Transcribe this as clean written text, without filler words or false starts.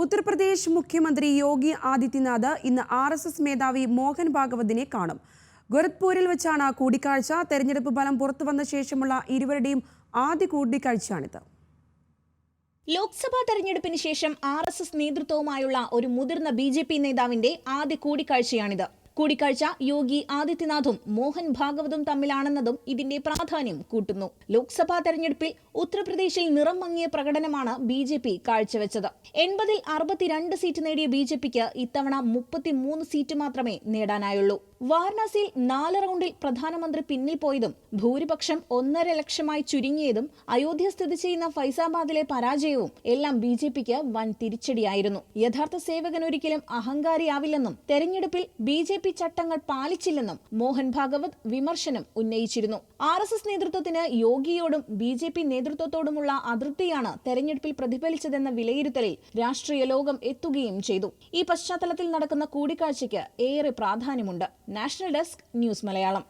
ഉത്തർപ്രദേശ് മുഖ്യമന്ത്രി യോഗി ആദിത്യനാഥ് ഇന്ന് RSS മേധാവി മോഹൻ ഭാഗവതിനെ കാണും. ഗോരഖ്പൂരിൽ വെച്ചാണ് കൂടിക്കാഴ്ച. തെരഞ്ഞെടുപ്പ് ഫലം പുറത്തുവന്ന ശേഷമുള്ള ഇരുവരുടെയും ആദ്യ കൂടിക്കാഴ്ചയാണിത്. ലോക്സഭാ തെരഞ്ഞെടുപ്പിന് ശേഷം RSS നേതൃത്വവുമായുള്ള ഒരു മുതിർന്ന BJP നേതാവിന്റെ ആദ്യ കൂടിക്കാഴ്ചയാണിത്. കൂടിക്കാഴ്ച യോഗി ആദിത്യനാഥും മോഹൻ ഭാഗവതും തമ്മിലാണെന്നതും ഇതിന്റെ പ്രാധാന്യം കൂട്ടുന്നു. ലോക്സഭാ തെരഞ്ഞെടുപ്പിൽ ഉത്തർപ്രദേശിൽ നിറം മങ്ങിയ പ്രകടനമാണ് BJP കാഴ്ചവെച്ചത്. 80-ൽ 62 സീറ്റ് നേടിയ BJPക്ക് ഇത്തവണ 33 സീറ്റ് മാത്രമേ നേടാനായുള്ളൂ. വാരണാസിയിൽ 4 റൗണ്ടിൽ പ്രധാനമന്ത്രി പിന്നിൽ പോയതും ഭൂരിപക്ഷം 1.5 ലക്ഷമായി ചുരുങ്ങിയതും അയോധ്യ സ്ഥിതി ചെയ്യുന്ന ഫൈസാബാദിലെ പരാജയവും എല്ലാം BJPക്ക് വൻ തിരിച്ചടിയായിരുന്നു. യഥാർത്ഥ സേവകൻ ഒരിക്കലും അഹങ്കാരിയാവില്ലെന്നും തെരഞ്ഞെടുപ്പിൽ BJP ചട്ടങ്ങൾ പാലിച്ചില്ലെന്നും മോഹൻ ഭാഗവത് വിമർശനം ഉന്നയിച്ചിരുന്നു. RSS നേതൃത്വത്തിന് യോഗിയോടും BJP നേതൃത്വത്തോടുമുള്ള അതൃപ്തിയാണ് തെരഞ്ഞെടുപ്പിൽ പ്രതിഫലിച്ചതെന്ന വിലയിരുത്തലിൽ രാഷ്ട്രീയ ലോകം എത്തുകയും ചെയ്തു. ഈ പശ്ചാത്തലത്തിൽ നടക്കുന്ന കൂടിക്കാഴ്ചയ്ക്ക് ഏറെ പ്രാധാന്യമുണ്ട്. National desk news Malayalam.